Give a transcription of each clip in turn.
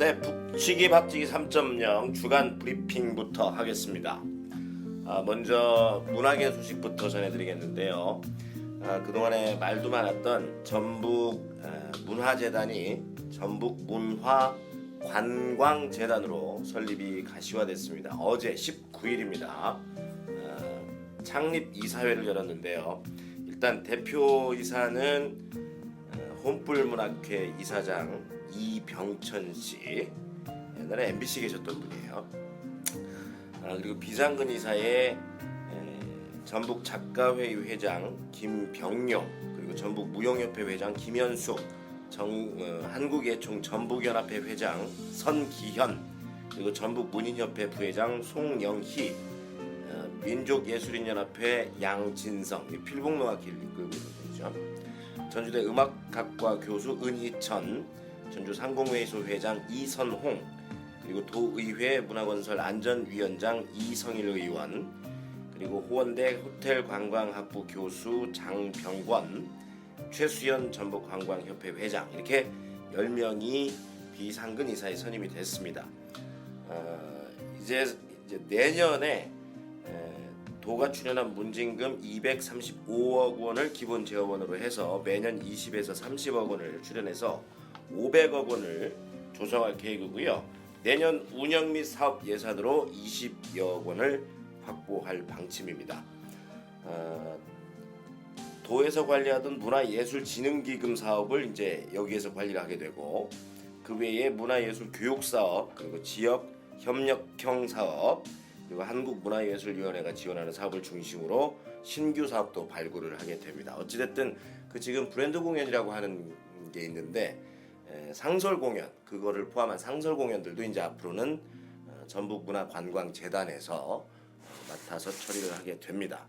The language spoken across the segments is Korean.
네, 북치기 박치기 3.0 주간 브리핑부터 하겠습니다. 먼저 문학의 소식부터 전해드리겠는데요. 그동안에 말도 많았던 전북 문화재단이 전북문화관광재단으로 설립이 가시화됐습니다. 어제 19일입니다. 창립 이사회를 열었는데요. 일단 대표이사는 혼불문학회 이사장 이병천 씨, 옛날에 MBC 계셨던 분이에요. 그리고 비상근 이사의 전북 작가회의 회장 김병용, 그리고 전북 무용협회 회장 김현숙, 한국예총 전북연합회 회장 선기현, 그리고 전북 문인협회 부회장 송영희, 민족예술인연합회 양진성, 필봉노학길 이끌고 있는 분이죠. 전주대 음악학과 교수 은희천, 전주 상공회의소 회장 이선홍, 그리고 도의회 문화건설 안전위원장 이성일 의원, 그리고 호원대 호텔관광학부 교수 장병권, 최수연 전북관광협회 회장, 이렇게 10명이 비상근 이사에 선임이 됐습니다. 이제 내년에 도가 출연한 문진금 235억 원을 기본 재원으로 해서 매년 20에서 30억 원을 출연해서 500억 원을 조성할 계획이고요. 내년 운영 및 사업 예산으로 20여 원을 확보할 방침입니다. 도에서 관리하던 문화예술진흥기금 사업을 이제 여기에서 관리를 하게 되고, 그 외에 문화예술 교육 사업, 그리고 지역 협력형 사업, 그리고 한국문화예술위원회가 지원하는 사업을 중심으로 신규 사업도 발굴을 하게 됩니다. 어찌됐든 그 지금 브랜드 공연이라고 하는 게 있는데, 상설 공연, 그거를 포함한 상설 공연들도 이제 앞으로는 전북문화관광재단에서 맡아서 처리를 하게 됩니다.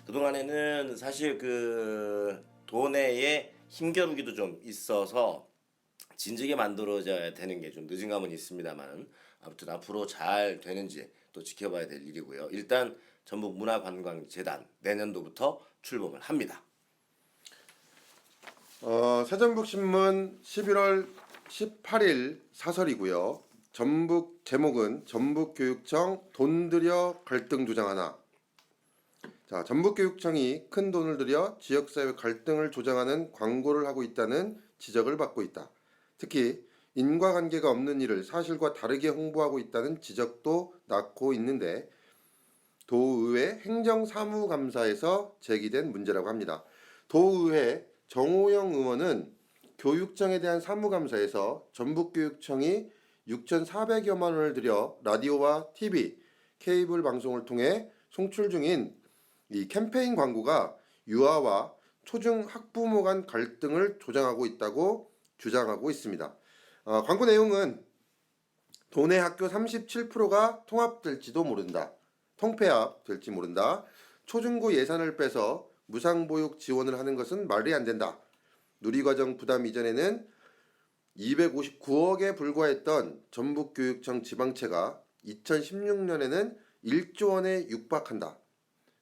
그동안에는 사실 그 도내에 힘겨루기도 좀 있어서 진즉에 만들어져야 되는 게 좀 늦은 감은 있습니다만, 아무튼 앞으로 잘 되는지 또 지켜봐야 될 일이고요. 일단 전북문화관광재단 내년도부터 출범을 합니다. 새전북신문 11월 18일 사설이고요. 전북 제목은 전북교육청 돈 들여 갈등 조장하나. 자, 전북교육청이 큰 돈을 들여 지역사회 갈등을 조장하는 광고를 하고 있다는 지적을 받고 있다. 특히 인과관계가 없는 일을 사실과 다르게 홍보하고 있다는 지적도 낳고 있는데, 도의회 행정사무감사에서 제기된 문제라고 합니다. 도의회 정호영 의원은 교육청에 대한 사무감사에서 전북교육청이 6,400여만 원을 들여 라디오와 TV, 케이블 방송을 통해 송출 중인 이 캠페인 광고가 유아와 초중 학부모 간 갈등을 조장하고 있다고 주장하고 있습니다. 광고 내용은 도내 학교 37%가 통합될지도 모른다. 통폐합 될지 모른다. 초중고 예산을 빼서 무상보육 지원을 하는 것은 말이 안 된다. 누리과정 부담 이전에는 259억에 불과했던 전북교육청 지방채가 2016년에는 1조 원에 육박한다.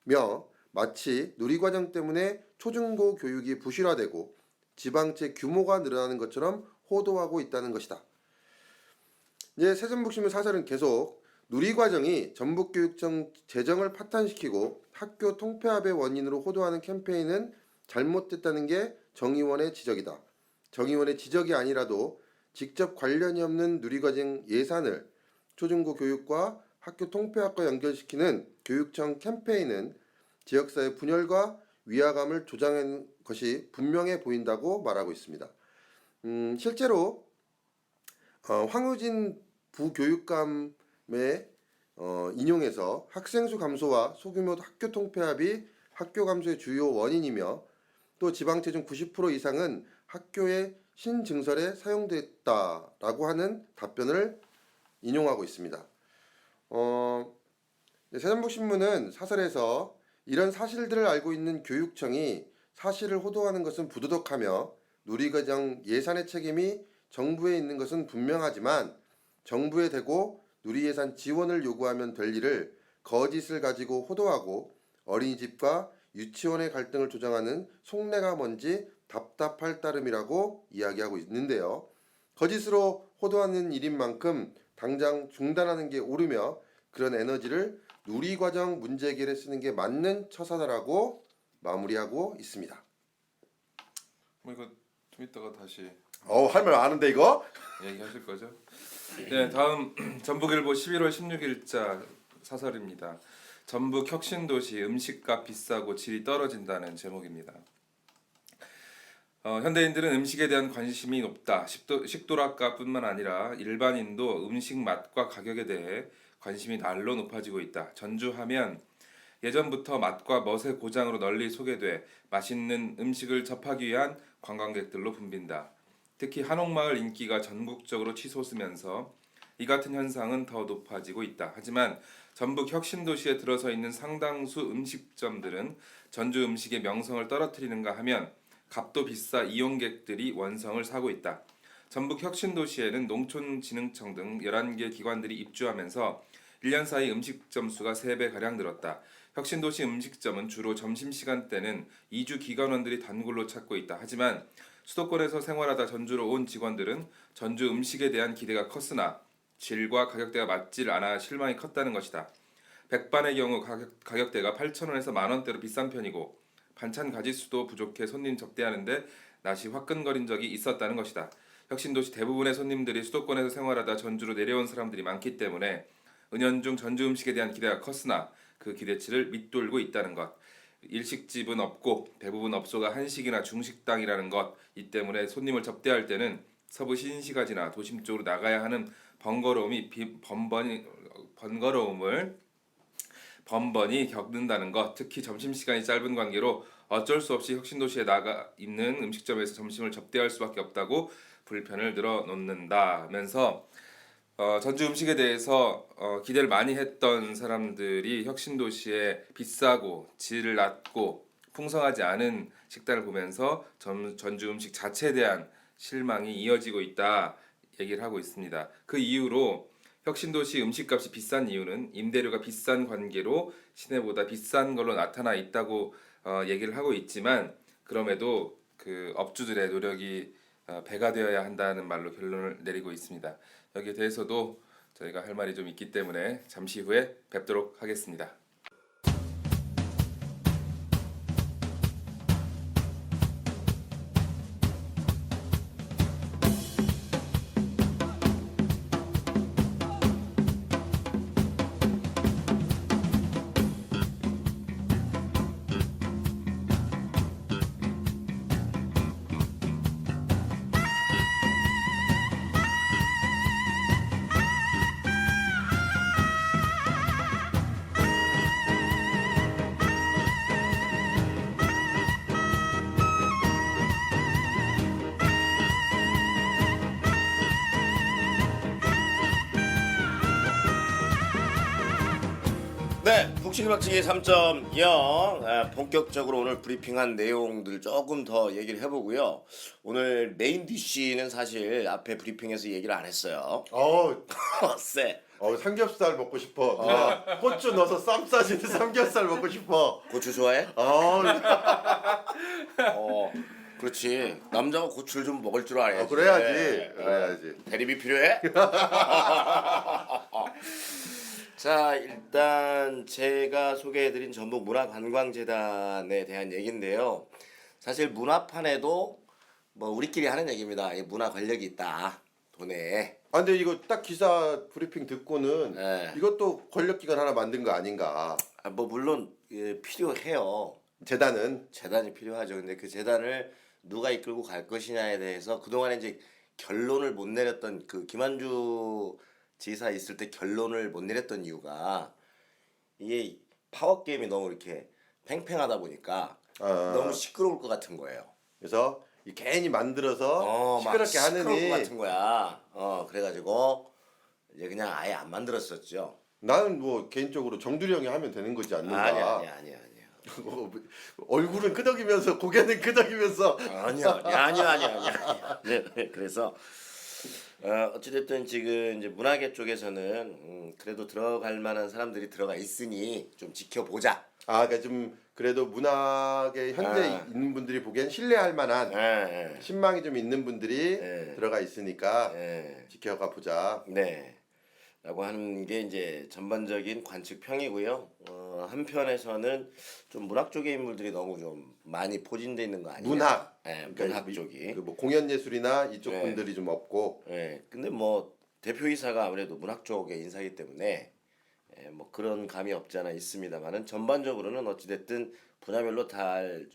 며 마치 누리과정 때문에 초중고 교육이 부실화되고 지방채 규모가 늘어나는 것처럼 호도하고 있다는 것이다. 이제 새전북신문 사설은 계속 누리과정이 전북교육청 재정을 파탄시키고 학교 통폐합의 원인으로 호도하는 캠페인은 잘못됐다는 게 정 의원의 지적이다. 정 의원의 지적이 아니라도 직접 관련이 없는 누리과정 예산을 초중고 교육과 학교 통폐합과 연결시키는 교육청 캠페인은 지역사회 분열과 위화감을 조장하는 것이 분명해 보인다고 말하고 있습니다. 실제로 황우진 부교육감의 인용해서 학생 수 감소와 소규모 학교 통폐합이 학교 감소의 주요 원인이며, 또 지방채 중 90% 이상은 학교의 신증설에 사용됐다라고 하는 답변을 인용하고 있습니다. 새전북신문은 사설에서 이런 사실들을 알고 있는 교육청이 사실을 호도하는 것은 부도덕하며 누리과정 예산의 책임이 정부에 있는 것은 분명하지만, 정부에 대고 누리예산 지원을 요구하면 될 일을 거짓을 가지고 호도하고 어린이집과 유치원의 갈등을 조장하는 속내가 뭔지 답답할 따름이라고 이야기하고 있는데요. 거짓으로 호도하는 일인 만큼 당장 중단하는 게 옳으며 그런 에너지를 누리과정 문제 해결에 쓰는 게 맞는 처사다라고 마무리하고 있습니다. 뭐 이거 좀 이따가 다시 할 말 많은데 이거? 얘기하실 거죠? 네, 다음 전북일보 11월 16일자 사설입니다. 전북 혁신도시 음식값 비싸고 질이 떨어진다는 제목입니다. 현대인들은 음식에 대한 관심이 높다. 식도락가뿐만 아니라 일반인도 음식 맛과 가격에 대해 관심이 날로 높아지고 있다. 전주하면 예전부터 맛과 멋의 고장으로 널리 소개돼 맛있는 음식을 접하기 위한 관광객들로 붐빈다. 특히 한옥마을 인기가 전국적으로 치솟으면서 이 같은 현상은 더 높아지고 있다. 하지만 전북 혁신도시에 들어서 있는 상당수 음식점들은 전주 음식의 명성을 떨어뜨리는가 하면 값도 비싸 이용객들이 원성을 사고 있다. 전북 혁신도시에는 농촌진흥청 등 11개 기관들이 입주하면서 1년 사이 음식점 수가 3배가량 늘었다. 혁신도시 음식점은 주로 점심시간대는 이주 기관원들이 단골로 찾고 있다. 하지만 수도권에서 생활하다 전주로 온 직원들은 전주 음식에 대한 기대가 컸으나 질과 가격대가 맞질 않아 실망이 컸다는 것이다. 백반의 경우 가격대가 8,000원에서 만원대로 비싼 편이고 반찬 가짓수도 부족해 손님 접대하는데 낯이 화끈거린 적이 있었다는 것이다. 혁신도시 대부분의 손님들이 수도권에서 생활하다 전주로 내려온 사람들이 많기 때문에 은연중 전주 음식에 대한 기대가 컸으나 그 기대치를 밑돌고 있다는 것. 일식집은 없고 대부분 업소가 한식이나 중식당이라는 것. 이 때문에 손님을 접대할 때는 서부 신시가지나 도심 쪽으로 나가야 하는 번거로움을 번번이 겪는다는 것. 특히 점심시간이 짧은 관계로 어쩔 수 없이 혁신도시에 나가 있는 음식점에서 점심을 접대할 수밖에 없다고 불편을 늘어놓는다면서 전주 음식에 대해서 기대를 많이 했던 사람들이 혁신도시의 비싸고 질 낮고 풍성하지 않은 식단을 보면서 전주 음식 자체에 대한 실망이 이어지고 있다 얘기를 하고 있습니다. 그 이유로 혁신도시 음식값이 비싼 이유는 임대료가 비싼 관계로 시내보다 비싼 걸로 나타나 있다고 얘기를 하고 있지만 그럼에도 그 업주들의 노력이 배가 되어야 한다는 말로 결론을 내리고 있습니다. 여기에 대해서도 저희가 할 말이 좀 있기 때문에 잠시 후에 뵙도록 하겠습니다. 네, 푹신박치기 3.0 본격적으로 오늘 브리핑한 내용들 조금 더 얘기를 해보고요. 오늘 메인 디쉬는 사실 앞에 브리핑에서 얘기를 안 했어요. 쎄. 삼겹살 먹고 싶어. 고추 넣어서 쌈 싸지는 삼겹살 먹고 싶어. 고추 좋아해? 그렇지. 남자가 고추를 좀 먹을 줄 알아야지. 그래야지. 대립이 필요해? 자, 일단 제가 소개해드린 전북 문화관광재단에 대한 얘기인데요. 사실 문화판에도 뭐 우리끼리 하는 얘기입니다. 이 문화 권력이 있다. 돈에. 근데 이거 딱 기사 브리핑 듣고는 네. 이것도 권력기관 하나 만든 거 아닌가? 뭐 물론 필요해요. 재단이 필요하죠. 근데 그 재단을 누가 이끌고 갈 것이냐에 대해서 그동안에 이제 결론을 못 내렸던 그 김한주 지사 있을 때 결론을 못 내렸던 이유가 이게 파워 게임이 너무 이렇게 팽팽하다 보니까 너무 시끄러울 것 같은 거예요. 그래서 괜히 만들어서 시끄럽게 하느니 시끄러울 것 같은 거야. 그래가지고 이제 그냥 아예 안 만들었었죠. 나는 뭐 개인적으로 정두리 형이 하면 되는 거지 않는가? 아니야. 얼굴은 끄덕이면서 고개는 끄덕이면서 아니야. 네, 그래서 어찌됐든 지금 이제 문화계 쪽에서는 그래도 들어갈 만한 사람들이 들어가 있으니 좀 지켜보자. 그러니까 좀 그래도 문학에 현재 있는 분들이 보기엔 신뢰할 만한 신망이 좀 있는 분들이 들어가 있으니까 지켜가 보자. 네. 라고 하는 게 이제 전반적인 관측평이고요. 한편에서는 좀 문학 쪽의 인물들이 너무 좀 많이 포진돼 있는 거 아니에요? 문학. 네, 그러니까 문학 쪽이. 그 뭐 공연 예술이나 이쪽 네. 분들이 좀 없고. 네. 근데 뭐 대표이사가 아무래도 문학 쪽의 인사이기 때문에 뭐 그런 감이 없지 않아 있습니다만은 전반적으로는 어찌됐든 분야별로 잘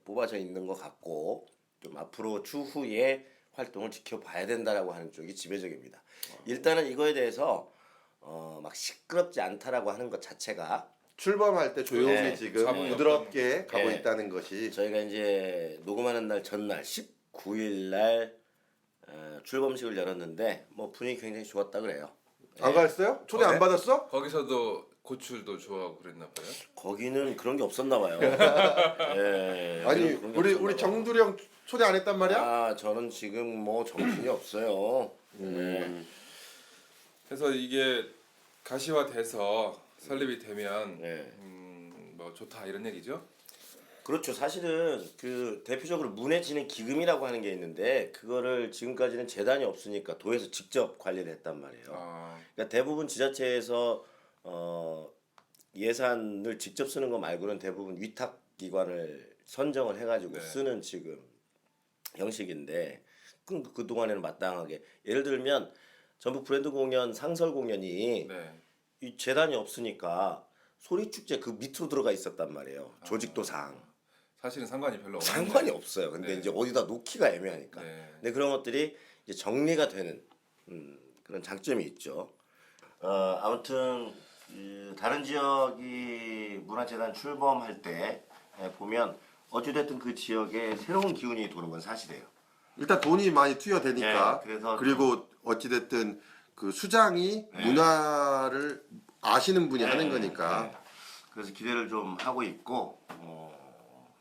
뽑아져 있는 것 같고 좀 앞으로 추후에 활동을 지켜봐야 된다라고 하는 쪽이 지배적입니다. 일단은 이거에 대해서 막 시끄럽지 않다라고 하는 것 자체가 출범할 때 조용히 네, 지금 자본이 부드럽게 가고 네. 있다는 것이 저희가 이제 녹음하는 날 전날 19일 날 출범식을 열었는데 뭐 분위기 굉장히 좋았다 그래요. 안 갔어요? 초대 안 네? 받았어? 거기서도 고출도 좋아하고 그랬나 봐요. 거기는 그런 게 없었나 봐요. 예, 아니 그런 게 우리 없었나 봐요. 정두리 형 초대 안 했단 말이야? 아 저는 지금 뭐 정신이 없어요. 그래서 이게 가시화돼서 설립이 되면 네. 뭐 좋다 이런 얘기죠. 그렇죠. 사실은 그 대표적으로 문해진흥 기금이라고 하는 게 있는데 그거를 지금까지는 재단이 없으니까 도에서 직접 관리를 했단 말이에요. 그러니까 대부분 지자체에서 예산을 직접 쓰는 거 말고는 대부분 위탁 기관을 선정을 해가지고 네. 쓰는 지금 형식인데 그 동안에는 마땅하게 예를 들면 전북 브랜드 공연 상설 공연이 네. 이 재단이 없으니까 소리 축제 그 밑으로 들어가 있었단 말이에요. 조직도상 사실은 상관이 별로 없는데. 상관이 없어요. 근데 네. 이제 어디다 놓기가 애매하니까. 네. 근데 그런 것들이 이제 정리가 되는 그런 장점이 있죠. 아무튼 다른 지역이 문화재단 출범할 때 보면 어찌됐든 그 지역에 새로운 기운이 도는 건 사실이에요. 일단 돈이 많이 투여되니까 네, 그래서 그리고 어찌됐든 그 수장이 문화를 아시는 분이 하는 거니까 그래서 기대를 좀 하고 있고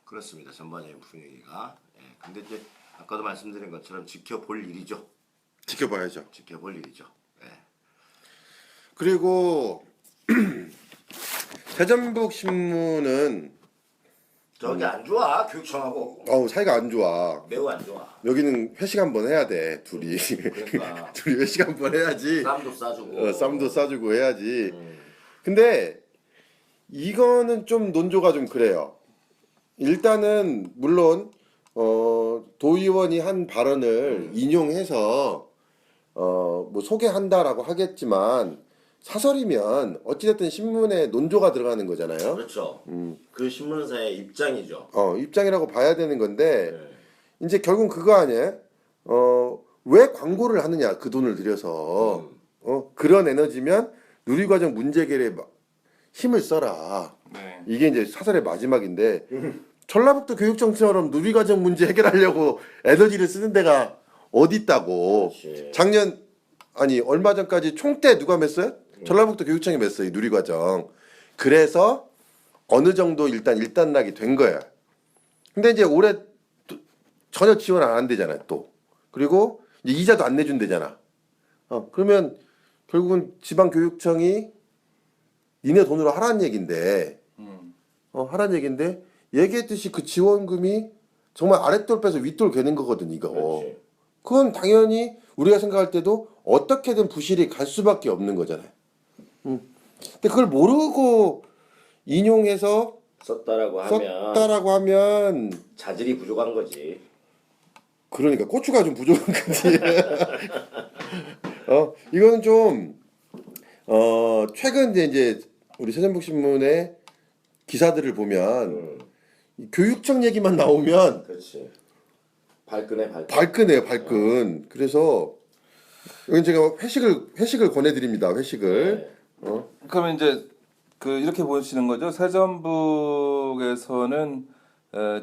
그렇습니다. 전반적인 분위기가. 근데 이제 아까도 말씀드린 것처럼 지켜볼 일이죠. 지켜봐야죠. 지켜볼 일이죠. 그리고 대전북 신문은 저기 안 좋아 교육청하고 사이가 안 좋아. 매우 안 좋아. 여기는 회식 한번 해야 돼 둘이. 그러니까 둘이 회식 한번 해야지. 쌈도 싸주고. 쌈도 싸주고 해야지. 근데 이거는 좀 논조가 좀 그래요. 일단은 물론 도의원이 한 발언을 인용해서 뭐 소개한다라고 하겠지만 사설이면 어찌됐든 신문에 논조가 들어가는 거잖아요. 그렇죠. 그 신문사의 입장이죠. 입장이라고 봐야 되는 건데 네. 이제 결국 그거 아니에요? 왜 광고를 하느냐 그 돈을 들여서 그런 에너지면 누리과정 문제 해결에 힘을 써라. 네. 이게 이제 사설의 마지막인데 전라북도 교육청처럼 누리과정 문제 해결하려고 에너지를 쓰는 데가 어디 있다고. 그렇지. 얼마 전까지 총대 누가 맸어요? 전라북도 교육청이 맸어요. 이 누리과정. 그래서 어느 정도 일단 일단락이 된 거야. 근데 이제 올해 전혀 지원 안 한대잖아요. 또 그리고 이제 이자도 안 내준대잖아. 그러면 결국은 지방교육청이 니네 돈으로 하라는 얘긴데 하라는 얘긴데 얘기했듯이 그 지원금이 정말 아랫돌 빼서 윗돌 괴는 거거든 이거. 그렇지. 그건 당연히 우리가 생각할 때도 어떻게든 부실이 갈 수밖에 없는 거잖아요. 근데 그걸 모르고 인용해서 썼다라고 하면 자질이 부족한 거지. 그러니까 고추가 좀 부족한 거지. 이거는 좀 최근 이제 우리 세전북 신문의 기사들을 보면 이 교육청 얘기만 나오면 그렇지. 발끈해. 발끈해요, 발끈. 그래서 여기 제가 회식을 권해드립니다. 회식을. 그러면 이제 이렇게 보시는 거죠. 세전북에서는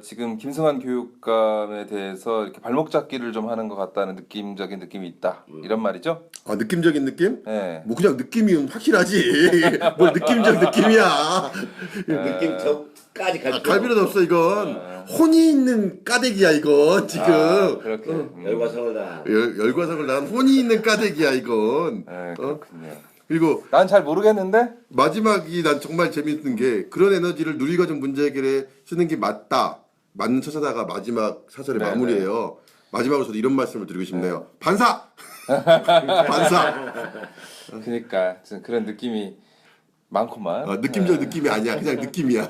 지금 김승환 교육감에 대해서 이렇게 발목 잡기를 좀 하는 것 같다는 느낌적인 느낌이 있다. 이런 말이죠. 느낌적인 느낌? 네. 뭐 그냥 느낌이 확실하지. 뭘 느낌적 느낌이야. 느낌적까지 갈 필요도 없어 이건. 혼이 있는 까대기야 이건 지금. 그렇게. 열과성을 다. 열과성을 낳은 혼이 있는 까대기야 이건. 네, 그렇군요. 그리고 난 잘 모르겠는데. 마지막이 난 정말 재밌는 게 그런 에너지를 누리과정 문제 해결에 쓰는 게 맞다. 맞는 처사다가 마지막 사설의 네, 마무리예요. 마지막으로 저도 이런 말씀을 드리고 싶네요. 반사! 반사! 그러니까 그런 느낌이 많구만. 느낌적 느낌이 아니야. 그냥 느낌이야.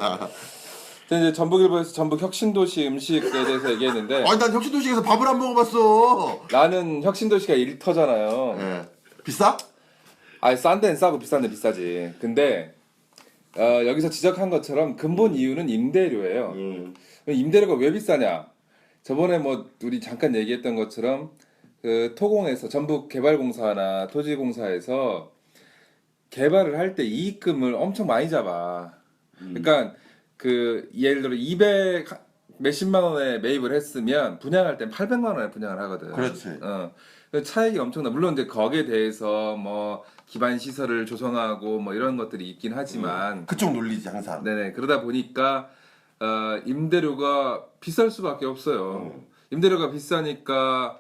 근데 이제 전북일보에서 전북 혁신도시 음식에 대해서 얘기했는데 아니 난 혁신도시에서 밥을 안 먹어봤어. 나는 혁신도시가 일터잖아요. 예. 비싸? 아니 싼 데는 싸고 비싼 데 비싸지. 근데 여기서 지적한 것처럼 근본 이유는 임대료예요. 임대료가 왜 비싸냐? 저번에 뭐 우리 잠깐 얘기했던 것처럼 그 토공에서 전북개발공사나 토지공사에서 개발을 할 때 이익금을 엄청 많이 잡아. 그러니까 그 예를 들어 200 몇십만 원에 매입을 했으면 분양할 땐 800만 원에 분양을 하거든. 그렇지. 그 차익이 엄청나. 물론 이제 거기에 대해서 뭐 기반 시설을 조성하고 뭐 이런 것들이 있긴 하지만 그쪽 논리지 항상. 네네 그러다 보니까 임대료가 비쌀 수밖에 없어요. 임대료가 비싸니까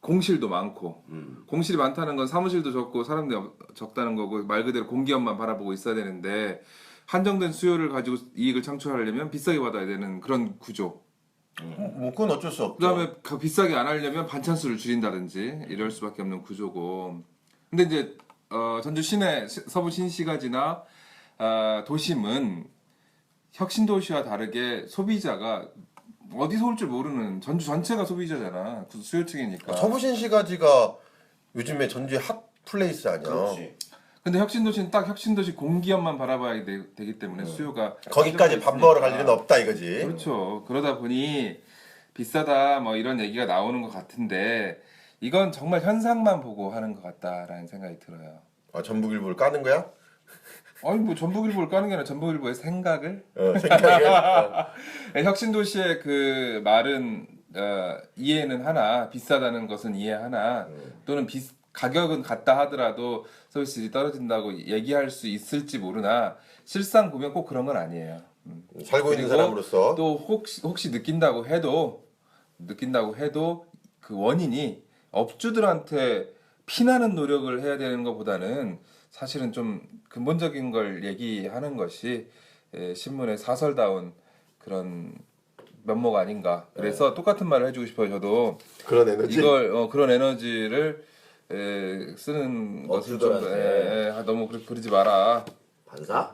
공실도 많고 공실이 많다는 건 사무실도 적고 사람들이 적다는 거고 말 그대로 공기업만 바라보고 있어야 되는데 한정된 수요를 가지고 이익을 창출하려면 비싸게 받아야 되는 그런 구조. 뭐 그건 어쩔 수 없죠. 그다음에 비싸게 안 하려면 반찬수를 줄인다든지 이럴 수밖에 없는 구조고. 근데 이제 전주 시내 서부 신시가지나 도심은 혁신도시와 다르게 소비자가 어디서 올 줄 모르는 전주 전체가 소비자잖아. 그 수요층이니까. 서부신시가지가 요즘에 전주의 핫 플레이스 아니야. 그렇지. 근데 혁신도시는 딱 혁신도시 공기업만 바라봐야 되기 때문에 수요가 거기까지 밥 먹으러 갈 일은 없다 이거지. 그렇죠. 그러다 보니 비싸다 뭐 이런 얘기가 나오는 것 같은데 이건 정말 현상만 보고 하는 것 같다라는 생각이 들어요. 아 전북일보를 까는 거야? 아니 뭐 전북일보를 까는 게 아니라 전북일보의 생각을 생각에. 혁신도시의 그 말은 이해는 하나 비싸다는 것은 이해하나 또는 가격은 같다 하더라도 서비스질이 떨어진다고 얘기할 수 있을지 모르나 실상 보면 꼭 그런 건 아니에요. 살고 있는 그리고 사람으로서 또 혹시 느낀다고 해도 그 원인이 업주들한테 피나는 노력을 해야 되는 것보다는 사실은 좀 근본적인 걸 얘기하는 것이 신문의 사설다운 그런 면모가 아닌가. 그래서 똑같은 말을 해주고 싶어요. 저도 그런 에너지. 이걸 그런 에너지를 쓰는 것을 좀 너무 그러지 마라. 반사?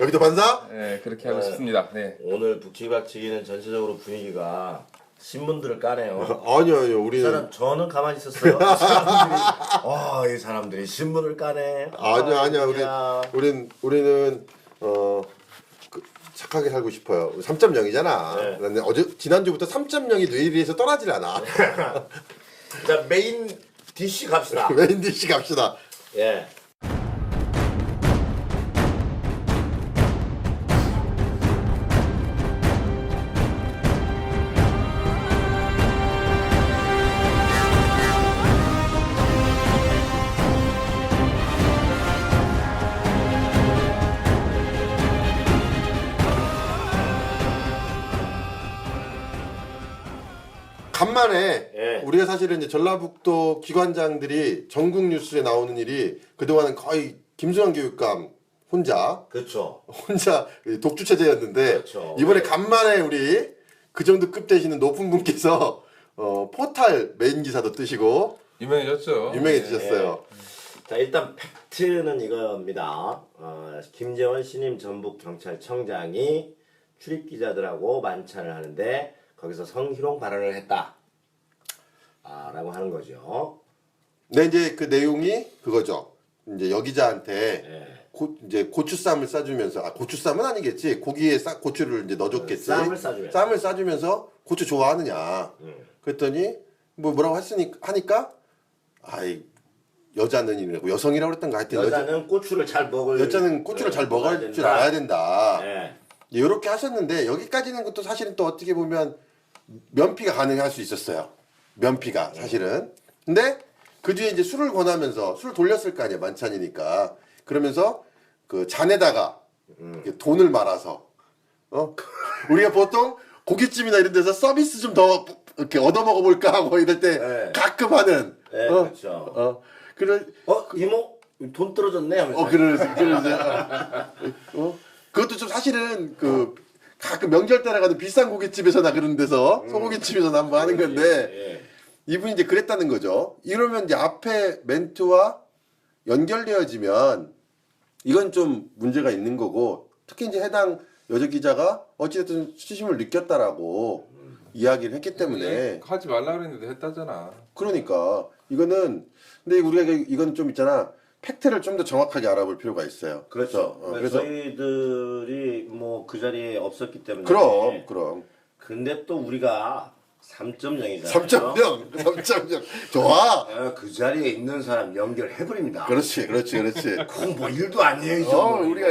여기도 반사? 그렇게 하고 싶습니다. 네. 오늘 북치박치기는 전체적으로 분위기가 신문들을 까네요. 아니요 이 우리는 사람 저는 가만히 있었어요. 이 사람들이 신문을 까네. 아니야 진짜. 우리는 착하게 살고 싶어요. 3.0이잖아. 네. 나는 지난주부터 3.0이 뇌리에서 떠나질 않아. 자 메인 디시 갑시다. 메인 디시 갑시다. 예. 간만에 예. 우리가 사실은 이제 전라북도 기관장들이 전국 뉴스에 나오는 일이 그동안은 거의 김수환 교육감 혼자 독주 체제였는데 그렇죠. 이번에 간만에 우리 그 정도 급 되시는 높은 분께서 포탈 메인 기사도 뜨시고 유명해졌죠. 유명해지셨어요. 자 일단 팩트는 이겁니다. 김재원 신임 전북경찰청장이 출입기자들하고 만찬을 하는데 거기서 성희롱 발언을 했다. 라고 하는 거죠. 네, 이제 그 내용이 그거죠. 이제 여기자한테 예. 이제 고추쌈을 싸주면서 고추쌈은 아니겠지. 고기에 고추를 이제 넣어줬겠지. 쌈을 싸주면서 고추 좋아하느냐. 그랬더니 뭐라고 하니까 여자는 이라고 여성이라고 그랬던가 하여튼 여자는 고추를 잘 먹을 줄 알아야 된다. 예. 이렇게 하셨는데 여기까지는 것도 사실은 또 어떻게 보면 면피가 가능할 수 있었어요. 면피가 사실은. 근데 그 뒤에 이제 술을 권하면서 술을 돌렸을 거 아니야 만찬이니까. 그러면서 그 잔에다가 돈을 말아서 우리가 보통 고깃집이나 이런 데서 서비스 좀 더 이렇게 얻어먹어 볼까 하고 이럴 때 네. 가끔 하는. 네, 어? 그렇죠. 그래. 이모 돈 떨어졌네 하면서. 그러지. 그것도 좀 사실은 가끔 명절 때나 가도 비싼 고깃집에서나 그런 데서 소고기집에서나 한번 하는 건데 예. 이분이 이제 그랬다는 거죠. 이러면 이제 앞에 멘트와 연결되어지면 이건 좀 문제가 있는 거고 특히 이제 해당 여자 기자가 어찌됐든 수치심을 느꼈다라고 이야기를 했기 때문에 하지 말라 그랬는데 했다잖아. 그러니까 이거는 근데 우리가 이건 좀 있잖아 팩트를 좀 더 정확하게 알아볼 필요가 있어요. 그렇죠. 그래서 저희들이 뭐 그 자리에 없었기 때문에. 그럼 근데 또 우리가 3.0이잖아요. 3.0 좋아. 그 자리에 있는 사람 연결해버립니다. 그렇지. 그건 뭐 일도 아니에요. 이 정도는. 우리가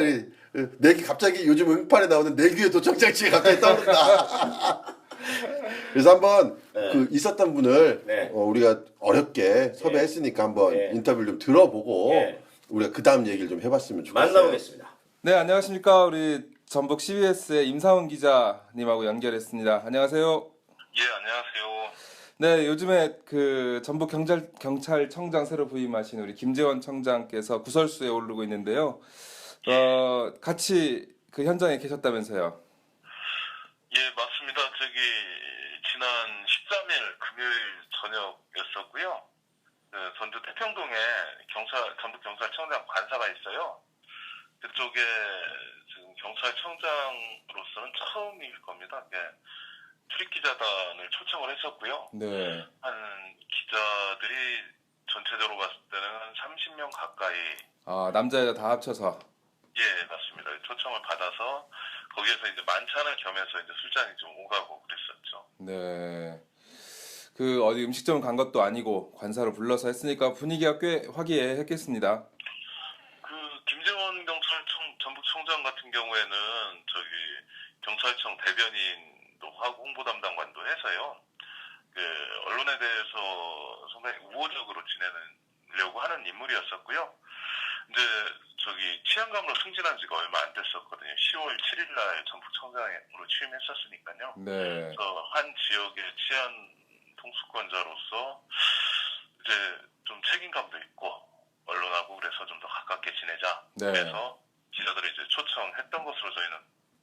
내기 갑자기 요즘 응팔에 나오는 내규의 도청장치가 갑자기 떠오른다. 그래서 한번 네. 있었던 분을 네. 우리가 어렵게 섭외했으니까 한번 네. 인터뷰를 좀 들어보고 네. 우리가 그 다음 얘기를 좀 해봤으면 좋겠어요. 만나보겠습니다. 네, 안녕하십니까. 우리 전북 CBS의 임사훈 기자님하고 연결했습니다. 안녕하세요. 예, 안녕하세요. 네, 요즘에 그 전북 경찰청장 새로 부임하신 우리 김재원 청장께서 구설수에 오르고 있는데요. 같이 그 현장에 계셨다면서요. 예, 맞습니다. 지난 13일 금요일 저녁이었었고요. 전주 태평동에 전북 경찰청장 관사가 있어요. 그쪽에 지금 경찰청장으로서는 처음일 겁니다. 예, 출입기자단을 초청을 했었고요. 네. 한 기자들이 전체적으로 봤을 때는 한 30명 가까이 남자 여자 다 합쳐서. 예, 맞습니다. 초청을 받아서 거기에서 이제 만찬을 겸해서 이제 술잔이 좀 오가고 그랬었죠. 네. 그 어디 음식점 간 것도 아니고 관사로 불러서 했으니까 분위기가 꽤 화기애애했겠습니다. 김재원 전북청장 같은 경우에는 경찰청 대변인도 하고 홍보 담당관도 해서요. 언론에 대해서 상당히 우호적으로 지내려고 하는 인물이었었고요. 이제 치안감으로 승진한 지가 얼마 안 됐었거든요. 10월 7일 날 전북청장으로 취임했었으니까요. 네. 그래서 한 지역의 치안 통수권자로서 이제 좀 책임감도 있고 언론하고 그래서 좀 더 가깝게 지내자. 네. 그래서 기자들을 이제 초청했던 것으로 저희는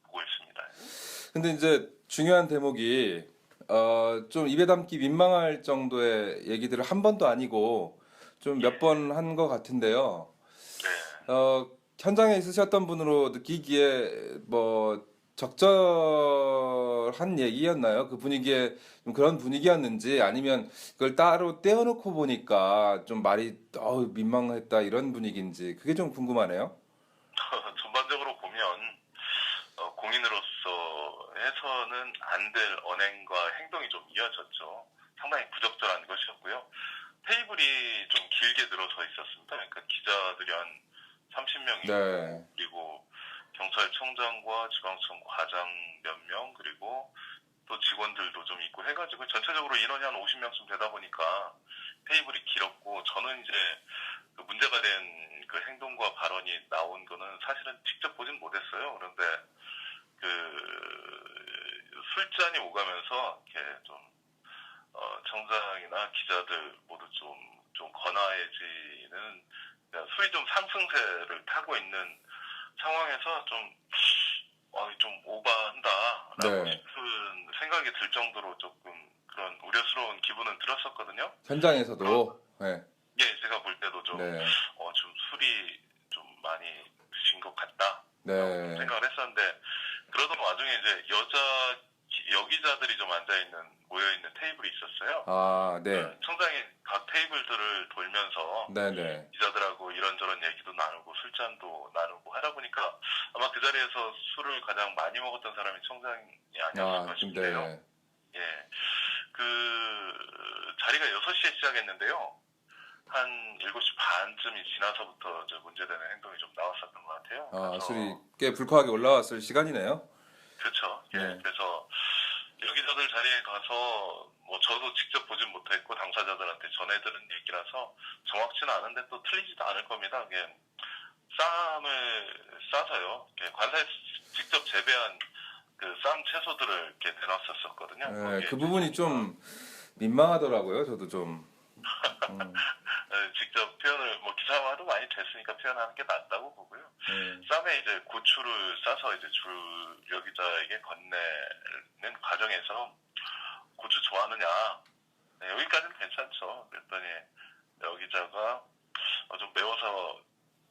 보고 있습니다. 근데 이제 중요한 대목이 좀 입에 담기 민망할 정도의 얘기들을 한 번도 아니고 좀 몇 번 한 것 같은데요. 네. 현장에 있으셨던 분으로 느끼기에 뭐 적절한 얘기였나요? 그 분위기에 좀 그런 분위기였는지 아니면 그걸 따로 떼어놓고 보니까 좀 말이 민망했다 이런 분위기인지 그게 좀 궁금하네요. 전반적으로 보면 공인으로서 해서는 안 될 언행과 행동이 좀 이어졌죠. 상당히 부적절한 것이었고요. 테이블이 좀 길게 늘어서 있었습니다. 그러니까 기자들이 한 30명이 네. 그리고 경찰청장과 지방청 과장 몇 명 그리고 또 직원들도 좀 있고 해가지고 전체적으로 인원이 한 50명쯤 되다 보니까 테이블이 길었고 저는 이제 그 문제가 된 그 행동과 발언이 나온 거는 사실은 직접 보진 못했어요. 그런데 술잔이 오가면서 이렇게 좀 청장이나 기자들 모두 좀 건아해지는 술이 좀 상승세를 타고 있는 상황에서 좀 오버한다라고 네. 싶은 생각이 들 정도로 조금 그런 우려스러운 기분은 들었었거든요. 현장에서도. 네. 예, 제가 볼 때도 좀 술이 좀 많이 드신 것 같다. 네. 생각을 했었는데 그러던 와중에 이제 여기자들이 좀 모여있는 테이블이 있었어요. 네. 청장이 각 테이블들을 돌면서 네네. 기자들하고 이런저런 얘기도 나누고 술잔도 나누고 하다 보니까 아마 그 자리에서 술을 가장 많이 먹었던 사람이 청장이 아니었을까 싶은데요. 네. 예, 자리가 6시에 시작했는데요. 한 7시 반쯤이 지나서부터 문제되는 행동이 좀 나왔었던 것 같아요. 그래서 술이 꽤 불쾌하게 올라왔을 시간이네요. 그렇죠. 예, 네. 그래서 여기저들 자리에 가서 뭐 저도 직접 보진 못했고 당사자들한테 전해들은 얘기라서 정확치는 않은데 또 틀리지도 않을 겁니다. 이게 쌈을 싸서요. 관사에서 직접 재배한 그 쌈 채소들을 이렇게 내놨었거든요. 네, 거기에 그 부분이 좀 민망하더라고요. 저도 좀. 직접 표현을 뭐 기사화도 많이 됐으니까 표현하는 게 낫다고 보고요. 네. 쌈에 이제 고추를 싸서 이제 줄 여기자에게 건네는 과정에서 고추 좋아하느냐? 네, 여기까지는 괜찮죠. 그랬더니 여기자가 좀 매워서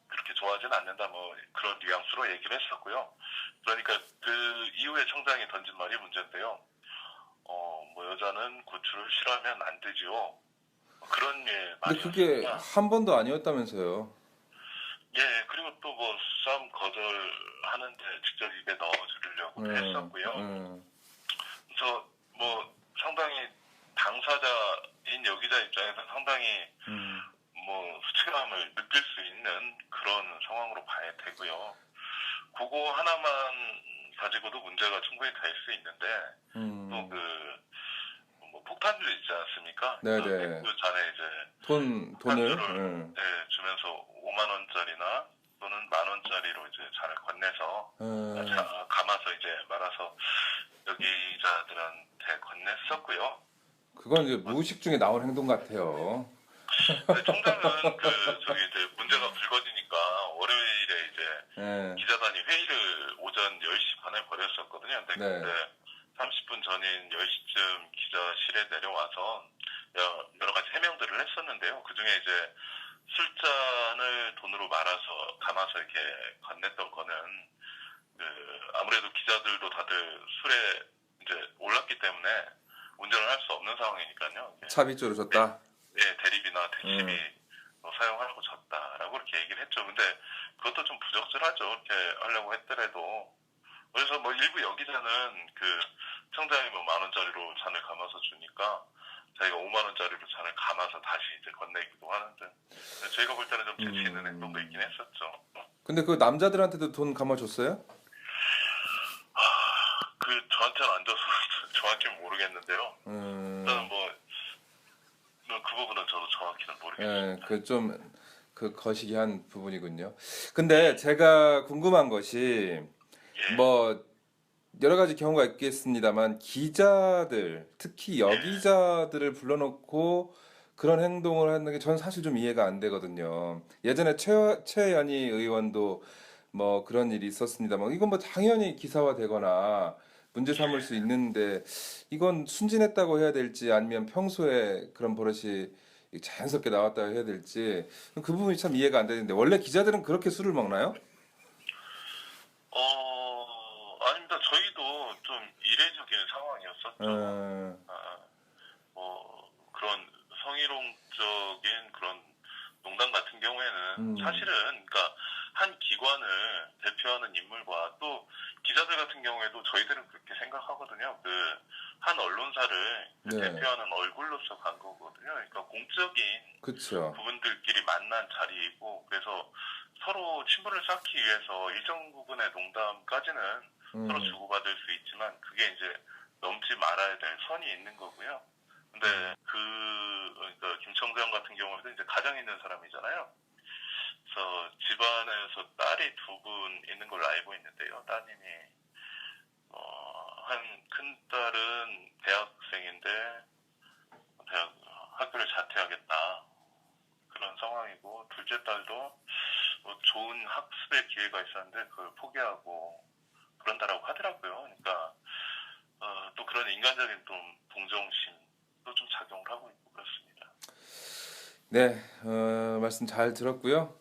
그렇게 좋아하진 않는다 뭐 그런 뉘앙스로 얘기를 했었고요. 그러니까 그 이후에 청장이 던진 말이 문제인데요. 뭐 여자는 고추를 싫어하면 안 되지요. 그런 근데 그게 말이었습니다. 한 번도 아니었다면서요. 예, 그리고 또 뭐 쌈 거절하는데 직접 입에 넣어주려고 했었고요. 그래서 뭐 상당히 당사자인 여기자 입장에서 상당히 뭐 수치감을 느낄 수 있는 그런 상황으로 봐야 되고요. 그거 하나만 가지고도 문제가 충분히 될 수 있는데 또 그 뭐 폭탄주 있지 않습니까? 네네. 그 전에 이제 돈을. 폭탄주를 주면서 5만 원짜리나 또는 10,000원짜리로 이제 잔을 건네서 감아서 이제 말아서 여기자들한테 건넸었고요. 그건 이제 무의식 중에 나온 행동 같아요. 근데 총장은 저기 이제 문제가 불거지니까 월요일에 이제 네. 기자단이 회의를 오전 10시 반에 벌였었거든요. 근데 네. 그때 30분 전인 10시쯤 기자실에 내려와서 여러 가지 해명들을 했었는데요. 그 중에 이제 술잔을 돈으로 말아서 감아서 이렇게 건넸던 거는 아무래도 기자들도 다들 술에 이제 올랐기 때문에 운전을 할 수 없는 상황이니까요. 차비조를 줬다. 예, 대리비나 택시비 사용하고 졌다라고 이렇게 얘기를 했죠. 근데 그것도 좀 부적절하죠. 이렇게 하려고 했더라도. 그래서 뭐 일부 여기자는 그 청장이 뭐 10,000원짜리로 잔을 감아서 주니까 자기가 5만 원짜리로 잔을 감아서 다시 이제 건네기도 하는데 저희가 볼 때는 좀 재치 있는 행동도 있긴 했었죠. 근데 그 남자들한테도 돈 감아줬어요? 그 저한테는 안 줘서 정확히는 모르겠는데요. 저는 뭐 그 부분은 저도 정확히는 모르겠습니다. 예, 그 좀 그 거시기한 부분이군요. 근데 제가 궁금한 것이 예. 뭐 여러 가지 경우가 있겠습니다만 기자들, 특히 여기자들을 불러놓고 그런 행동을 하는 게 저는 사실 좀 이해가 안 되거든요. 예전에 최연희 의원도 뭐 그런 일이 있었습니다만 이건 뭐 당연히 기사화되거나 문제 삼을 수 있는데 이건 순진했다고 해야 될지 아니면 평소에 그런 버릇이 자연스럽게 나왔다고 해야 될지 그 부분이 참 이해가 안 되는데 원래 기자들은 그렇게 술을 먹나요? 아닙니다. 저희도 좀 이례적인 상황이었었죠. 뭐 그런 성희롱적인 그런 농담 같은 경우에는 사실은 그러니까 한 기관을 대표하는 인물과 또 기자들 같은 경우에도 저희들은 그렇게 생각하거든요. 그 한 언론사를 대표하는 얼굴로서 간 거거든요. 그러니까 공적인 그렇죠. 부분들끼리 만난 자리이고 그래서 서로 친분을 쌓기 위해서 일정 부분의 농담까지는 서로 주고받을 수 있지만 그게 이제 넘지 말아야 될 선이 있는 거고요. 근데 그러니까 김 청장 같은 경우에도 이제 가정 있는 사람이잖아요. 그래서 집안에서 딸이 2분 있는 걸로 알고 있는데요. 따님이 한 큰 딸은 대학생인데 학교를 자퇴하겠다 그런 상황이고 둘째 딸도 뭐 좋은 학습의 기회가 있었는데 그걸 포기하고 그런다라고 하더라고요. 그러니까 또 그런 인간적인 좀 동정심도 좀 작용을 하고 있고 그렇습니다. 네, 말씀 잘 들었고요.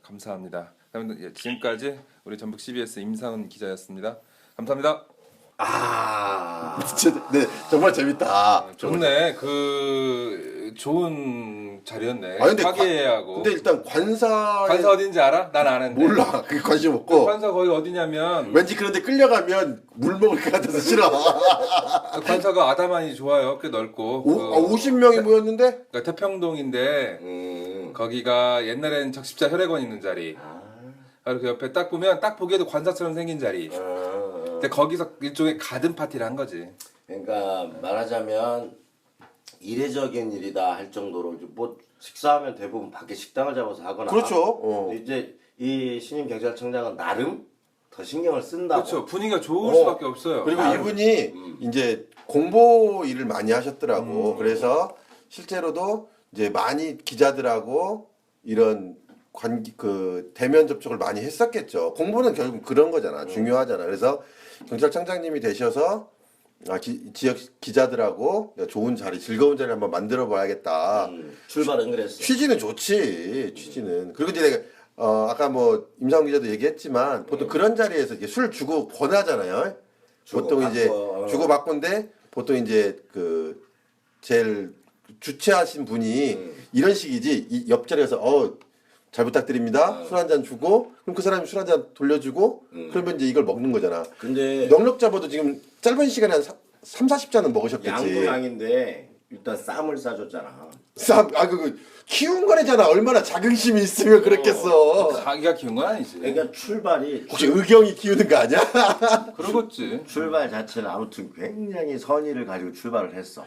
감사합니다. 그럼 지금까지 우리 전북 CBS 임상훈 기자였습니다. 감사합니다. 진짜, 네, 정말 재밌다. 좋네. 그 좋은 자리였네. 아, 근데 화기애애하고. 근데 일단 관사 어딘지 알아? 난 아는데. 몰라. 그게 관심 없고. 관사 거기 어디냐면 왠지 그런데 끌려가면 물 먹을 것 같아서 싫어. 관사가 아담한이 좋아요. 꽤 넓고. 50명이 모였는데? 그러니까 태평동인데 거기가 옛날엔 적십자 혈액원 있는 자리. 그리고 옆에 딱 보면 딱 보기에도 관사처럼 생긴 자리. 근데 거기서 일종의 가든 파티를 한 거지. 그러니까 말하자면 이례적인 일이다 할 정도로 뭐 식사하면 대부분 밖에 식당을 잡아서 하거나 그렇죠. 이제 이 신임 경찰청장은 나름 더 신경을 쓴다고. 그렇죠. 분위기가 좋을 어. 수밖에 없어요. 그리고 아, 이분이 이제 공보 일을 많이 하셨더라고. 그래서 실제로도 이제 많이 기자들하고 이런 그 대면 접촉을 많이 했었겠죠. 공보는 결국 그런 거잖아. 중요하잖아. 그래서 경찰청장님이 되셔서 지역 기자들하고 좋은 자리, 즐거운 자리 한번 만들어 봐야겠다. 출발은 그랬어. 취지는 좋지. 취지는. 그리고 이제 내가 아까 뭐 임상훈 기자도 얘기했지만 보통 그런 자리에서 이렇게 술 주고 권하잖아요. 보통 이제 주고 받고인데 보통 이제 그 제일 주최하신 분이 이런 식이지. 이 옆자리에서 잘 부탁드립니다. 술 한 잔 주고 그럼 그 사람이 술 한 잔 돌려주고 그러면 이제 이걸 먹는 거잖아. 근데 넉넉 잡아도 지금 짧은 시간에 한 3, 40잔은 먹으셨겠지. 양도 양인데 일단 쌈을 싸줬잖아. 그거 키운 거래잖아. 얼마나 자긍심이 있으면 그랬겠어. 자기가 키운 건 아니지. 그러니까 출발이 혹시 의경이 키우는 거 아니야? 그러겠지. 출발 자체는 아무튼 굉장히 선의를 가지고 출발을 했어.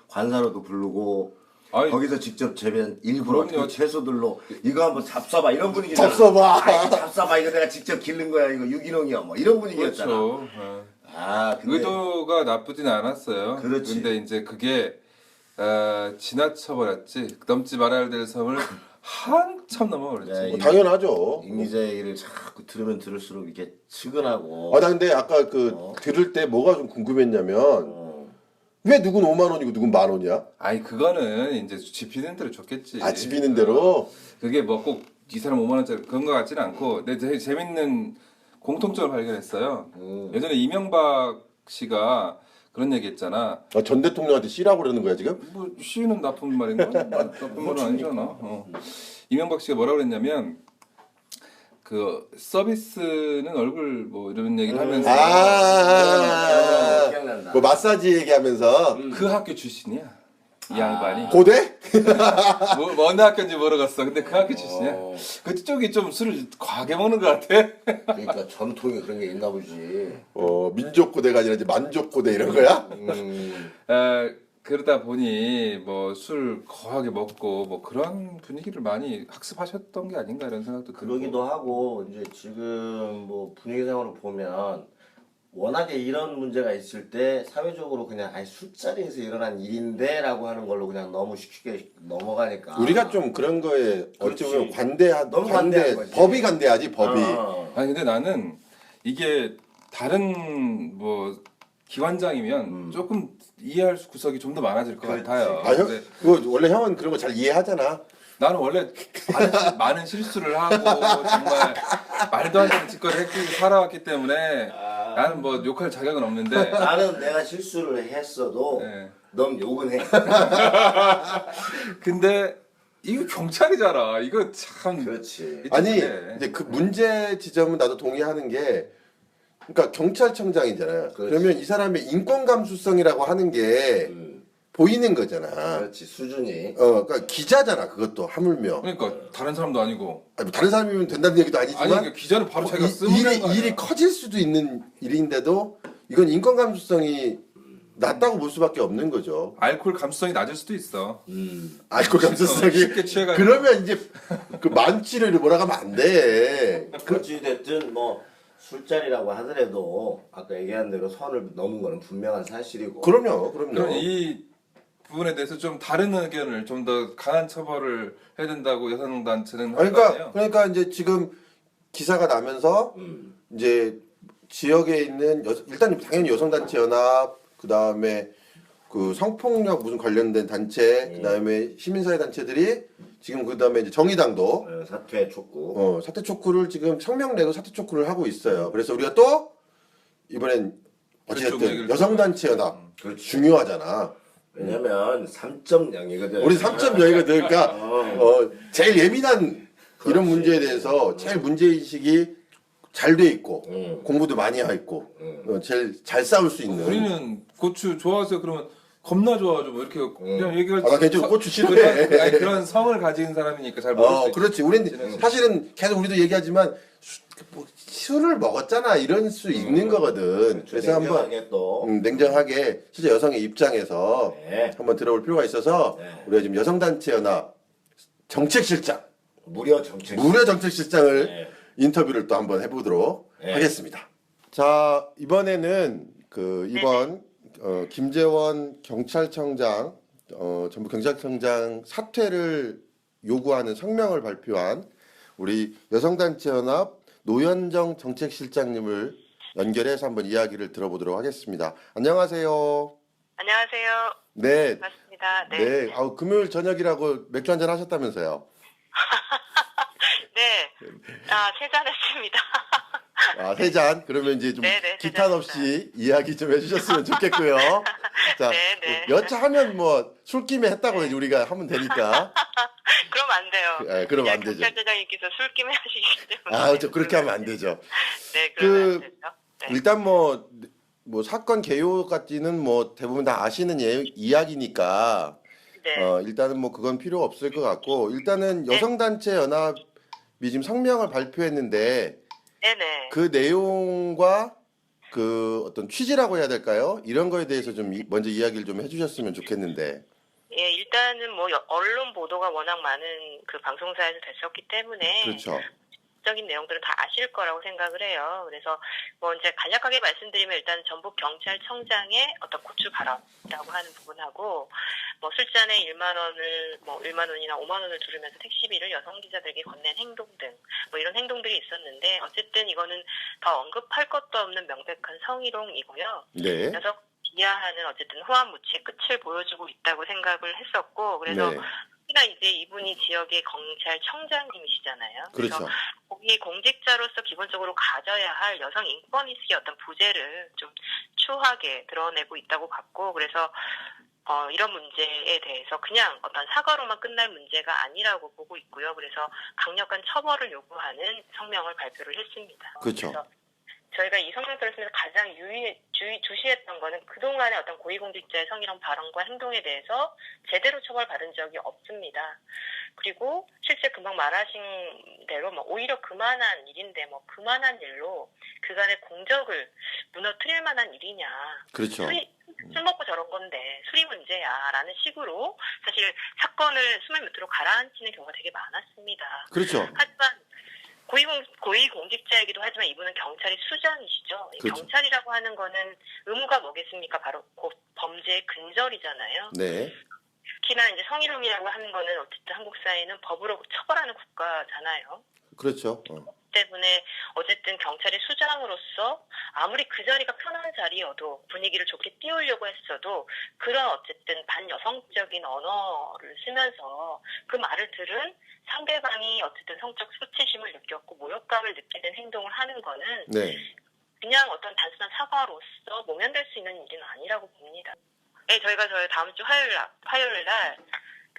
관사로도 부르고 아이, 거기서 직접 재배한 일부러 그럼요. 그 채소들로 이거 한번 잡숴봐 이런 분위기잖아. 잡숴봐. 아이, 잡숴봐 이거 내가 직접 기른 거야 이거 유기농이야 뭐 이런 분위기였잖아. 그렇죠. 근데 의도가 나쁘진 않았어요. 그렇지. 근데 이제 그게 지나쳐 버렸지. 넘지 말아야 될 섬을 한참 넘어버렸지. 네, 당연하죠. 이미자 얘기를 자꾸 들으면 들을수록 이렇게 측은하고. 나 근데 아까 들을 때 뭐가 좀 궁금했냐면 왜 누군 5만 원이고 누군 1만 원이야? 아니 그거는 이제 집히는 대로 줬겠지. 집 있는 대로. 그게 뭐 꼭 이 사람 5만 원짜리 그런 거 같지는 않고, 근데 되게 재밌는 공통점을 발견했어요. 예전에 이명박 씨가 그런 얘기했잖아. 전 대통령한테 씨라고 그러는 거야 지금? 뭐 씨는 나쁜 말인가? 나쁜 말은 아니잖아. 이명박 씨가 뭐라고 그랬냐면 그 서비스는 얼굴 뭐 이런 얘기를 하면서 기억난다. 뭐 마사지 얘기하면서 그 학교 출신이야. 이 양반이. 고대? 뭐 어느 학교인지 모르겠어. 근데 그 학교 출신이야. 그쪽이 좀 술을 과하게 먹는 것 같아. 그러니까 전통에 그런 게 있나 보지. 민족 고대가 아니라 이제 만족 고대 이런 거야? 그러다 보니 뭐 술 거하게 먹고 뭐 그런 분위기를 많이 학습하셨던 게 아닌가 이런 생각도 들고. 그러기도 하고 이제 지금 뭐 분위기상으로 보면 워낙에 이런 문제가 있을 때 사회적으로 그냥 술자리에서 일어난 일인데라고 하는 걸로 그냥 너무 쉽게 넘어가니까 우리가 좀 그런 거에 어찌 보면 그렇지. 너무 관대한 거지. 법이 관대하지 법이. 아니 근데 나는 이게 다른 뭐 기관장이면 조금 이해할 구석이 좀 더 많아질 것 그렇지. 같아요. 근데 그거 원래 형은 그런 거 잘 이해하잖아. 나는 원래 많은 실수를 하고 정말 말도 안 되는 짓거리를 했기 살아왔기 때문에 나는 뭐 욕할 자격은 없는데 나는 내가 실수를 했어도 네. 넌 욕은 해. 근데 이거 경찰이잖아. 이거 참 그렇지. 아니 그래. 이제 그 문제 지점은 나도 동의하는 게 그러니까 경찰청장이잖아요. 그렇지. 그러면 이 사람의 인권 감수성이라고 하는 게 보이는 거잖아. 그렇지 수준이. 그러니까 기자잖아. 그것도 하물며. 그러니까 다른 사람도 아니고 아니, 뭐 다른 사람이면 된다는 얘기도 아니지만 아니 그러니까 기자는 바로 자기가 쓰면 되는 거 아니야. 일이 커질 수도 있는 일인데도 이건 인권 감수성이 낮다고 볼 수밖에 없는 거죠. 알코올 감수성이 낮을 수도 있어. 알코올 감수성이 쉽게 취해가지고. 그러면 이제 그 만취를 몰아가면 안 돼. 그렇지 됐든 뭐 술자리라고 하더라도 아까 얘기한 대로 선을 넘은 거는 분명한 사실이고. 그럼요. 그럼 이 부분에 대해서 좀 다른 의견을 좀 더 강한 처벌을 해야 된다고 여성단체는 하는 거 아니에요? 그러니까 이제 지금 기사가 나면서 이제 지역에 있는 일단 당연히 여성단체연합 그 다음에 그 성폭력 무슨 관련된 단체 그 다음에 시민사회 단체들이 지금 그 다음에 이제 정의당도 사퇴 촉구. 사퇴 촉구를 지금 성명 내고 사퇴 촉구를 하고 있어요. 그래서 우리가 또 이번엔 어쨌든 여성단체연합 중요하잖아. 왜냐면 3.0이거든. 우리 3.0이거든. 그러니까 제일 예민한 이런 문제에 대해서 제일 문제의식이 잘 돼 있고 공부도 많이 하 있고 제일 잘 싸울 수 있는. 우리는 고추 좋아하세요 그러면 겁나 좋아하죠. 뭐 이렇게 그냥 얘기할 나 개인적으로 고추 싫어해. 그런 성을 가진 사람이니까 잘 모를 수 있지. 그렇지. 우리는 사실은 계속 우리도 얘기하지만 술을 먹었잖아 이럴 수 있는 거거든. 그래서 한번 또 냉정하게 실제 여성의 입장에서 한번 들어볼 필요가 있어서 우리가 지금 여성단체연합 정책실장 무려 정책실장을 인터뷰를 또 한번 해보도록 네. 하겠습니다. 자, 이번에는 이번 김재원 경찰청장 전북 경찰청장 사퇴를 요구하는 성명을 발표한 우리 여성단체연합 노현정 정책실장님을 연결해서 한번 이야기를 들어보도록 하겠습니다. 안녕하세요. 안녕하세요. 네. 맞습니다. 네. 네. 금요일 저녁이라고 맥주 한잔 하셨다면서요? 네. 세 잔 했습니다. 세 잔. 그러면 이제 좀 네네, 기탄 세 없이 이야기 좀 해주셨으면 좋겠고요. 자, 네네. 여차하면 뭐 술김에 했다고 우리가 하면 되니까. 그럼 안 돼요. 네, 그러면 안 되죠. 경찰대장님께서 술김에 하시기 때문에. 그렇게 하면 안 되죠. 네, 그러면 안 되죠. 네. 일단 뭐 사건 개요까지는 뭐 대부분 다 아시는 이야기니까 네. 일단은 뭐 그건 필요 없을 것 같고 일단은 여성단체 연합이 지금 성명을 발표했는데 네네. 그 내용과 그 어떤 취지라고 해야 될까요? 이런 거에 대해서 좀 먼저 이야기를 좀 해주셨으면 좋겠는데. 예, 일단은 뭐 언론 보도가 워낙 많은 그 방송사에서 됐었기 때문에 그렇죠. 적인 내용들은 다 아실 거라고 생각을 해요. 그래서 뭐 이제 간략하게 말씀드리면 일단 전북 경찰청장의 어떤 고추 발언이라고 하는 부분하고 뭐 술잔에 1만 원이나 5만 원을 두르면서 택시비를 여성 기자들에게 건넨 행동 등 뭐 이런 행동들이 있었는데 어쨌든 이거는 더 언급할 것도 없는 명백한 성희롱이고요. 네. 그래서 비하하는 어쨌든 후한무치의 끝을 보여주고 있다고 생각을 했었고 그래서 네. 특히나 이제 이분이 지역의 경찰청장님이시잖아요. 그렇죠. 그래서 거기 공직자로서 기본적으로 가져야 할 여성 인권 이식의 어떤 부재를 좀 추하게 드러내고 있다고 봤고 그래서 이런 문제에 대해서 그냥 어떤 사과로만 끝날 문제가 아니라고 보고 있고요. 그래서 강력한 처벌을 요구하는 성명을 발표를 했습니다. 그렇죠. 그래서 저희가 이 성명서를 쓰면서 가장 주시했던 거는 그동안의 어떤 고위공직자의 성희롱 발언과 행동에 대해서 제대로 처벌받은 적이 없습니다. 그리고 실제 금방 말하신 대로 오히려 그만한 일인데 그만한 일로 그간의 공적을 무너뜨릴 만한 일이냐. 그렇죠. 술 먹고 저런 건데 술이 문제야라는 식으로 사실 사건을 수면 밑으로 가라앉히는 경우가 되게 많았습니다. 그렇죠. 하지만 고위공직자이기도 하지만 이분은 경찰의 수장이시죠. 그렇죠. 경찰이라고 하는 거는 의무가 뭐겠습니까? 바로 범죄의 근절이잖아요. 네. 특히나 이제 성희롱이라고 하는 거는 어쨌든 한국 사회는 법으로 처벌하는 국가잖아요. 그렇죠. 때문에 어쨌든 경찰의 수장으로서 아무리 그 자리가 편한 자리여도 분위기를 좋게 띄우려고 했어도 그런 어쨌든 반여성적인 언어를 쓰면서 그 말을 들은 상대방이 어쨌든 성적 수치심을 느꼈고 모욕감을 느끼게 된 행동을 하는 거는 네. 그냥 어떤 단순한 사과로서 모면될 수 있는 일은 아니라고 봅니다. 네, 저희 다음 주 화요일 날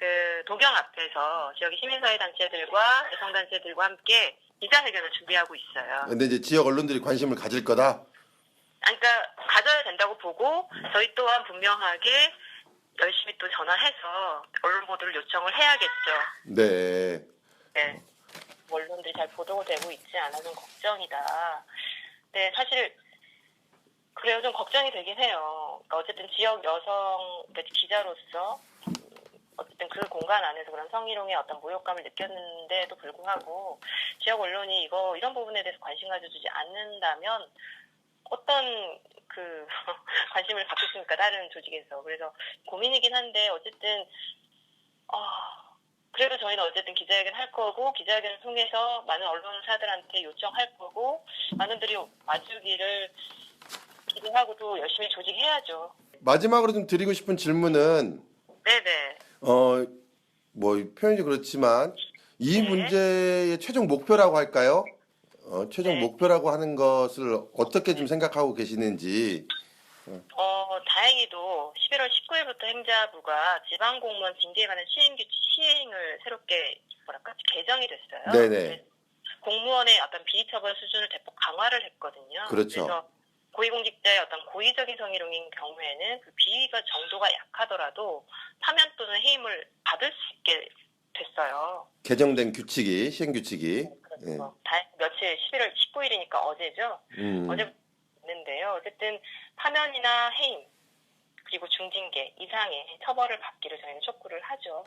그 도경 앞에서 지역의 시민사회 단체들과 여성단체들과 함께 기자회견을 준비하고 있어요. 근데 이제 지역 언론들이 관심을 가질 거다. 그러니까 가져야 된다고 보고 저희 또한 분명하게 열심히 또 전화해서 언론 보도를 요청을 해야겠죠. 네. 네. 언론들이 잘 보도되고 있지 않아서 걱정이다. 네, 사실 그래요. 좀 걱정이 되긴 해요. 그러니까 어쨌든 지역 여성 기자로서 어쨌든 그 공간 안에서 그런 성희롱의 어떤 모욕감을 느꼈는데도 불구하고 지역 언론이 이런 부분에 대해서 관심 가져주지 않는다면 어떤 그 관심을 갖겠습니까? 다른 조직에서. 그래서 고민이긴 한데 어쨌든 그래도 저희는 어쨌든 기자회견 할 거고 기자회견을 통해서 많은 언론사들한테 요청할 거고 많은 분들이 와주기를 기대하고 또 열심히 조직해야죠. 마지막으로 좀 드리고 싶은 질문은 네네. 뭐 표현이 그렇지만 이 네. 문제의 최종 목표라고 할까요? 최종 네. 목표라고 하는 것을 어떻게 좀 생각하고 계시는지. 다행히도 11월 19일부터 행자부가 지방공무원 징계에 관한 시행을 새롭게 개정이 됐어요. 네네. 공무원의 어떤 비리처벌 수준을 대폭 강화를 했거든요. 그렇죠. 그래서 고위공직자의 어떤 고의적인 성희롱인 경우에는 그 비위가 정도가 약하더라도 파면 또는 해임을 받을 수 있게 됐어요. 개정된 규칙이 시행 규칙이. 그렇죠. 며칠 11월 19일이니까 어제죠. 어제 있는데요. 어쨌든 파면이나 해임 그리고 중징계 이상의 처벌을 받기를 저희는 촉구를 하죠.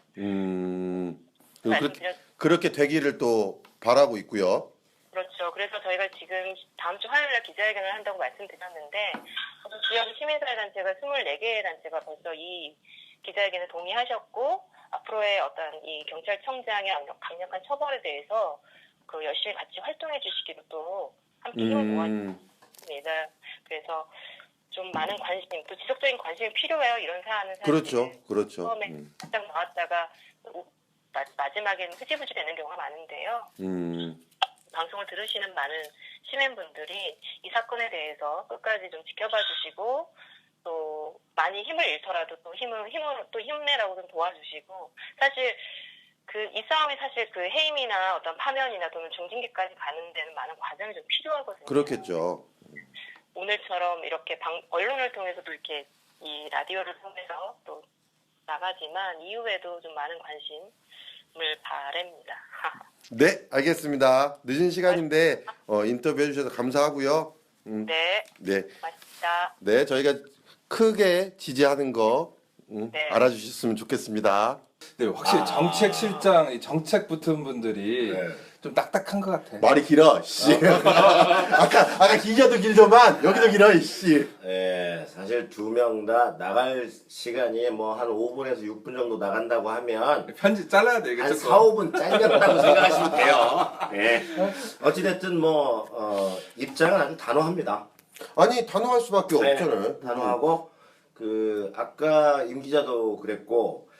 그렇게 되기를 또 바라고 있고요. 그렇죠. 그래서 저희가 지금 다음 주 화요일 날 기자회견을 한다고 말씀드렸는데 지역 시민사회단체가 24개의 단체가 벌써 이 기자회견에 동의하셨고 앞으로의 어떤 이 경찰청장의 강력한 처벌에 대해서 그 열심히 같이 활동해 주시기로 또 함께 힘을 모아주셨습니다. 그래서 좀 많은 관심, 또 지속적인 관심이 필요해요. 이런 사안은 사실 그렇죠, 그렇죠. 처음에 딱 나왔다가 마지막에는 흐지부지 되는 경우가 많은데요. 방송을 들으시는 많은 시민분들이 이 사건에 대해서 끝까지 좀 지켜봐 주시고 또 많이 힘을 잃더라도 또 힘으로 또 힘내라고 좀 도와주시고 사실 이 싸움이 사실 그 해임이나 어떤 파면이나 또는 중징계까지 가는 데는 많은 과정이 좀 필요하거든요. 그렇겠죠. 오늘처럼 이렇게 언론을 통해서도 이렇게 이 라디오를 통해서 또 나가지만 이후에도 좀 많은 관심을 바랍니다. 네, 알겠습니다. 늦은 시간인데 인터뷰해 주셔서 감사하고요. 네, 네, 고맙습니다. 네, 저희가 크게 지지하는 거 네. 알아주셨으면 좋겠습니다. 네, 확실히 정책실장, 이 정책 붙은 분들이 네. 좀 딱딱한 것 같아. 말이 길어, 씨. 아까 기자도 길더만 여기도 길어, 씨. 예, 사실 두 명 다 나갈 시간이 뭐 한 5분에서 6분 정도 나간다고 하면 편집 잘라야 되겠죠? 한 4, 5분 잘렸다고 생각하시면 돼요. 예. 어찌됐든 뭐 입장은 아주 단호합니다. 아니 단호할 수밖에 네, 없잖아요. 단호하고 아까 임 기자도 그랬고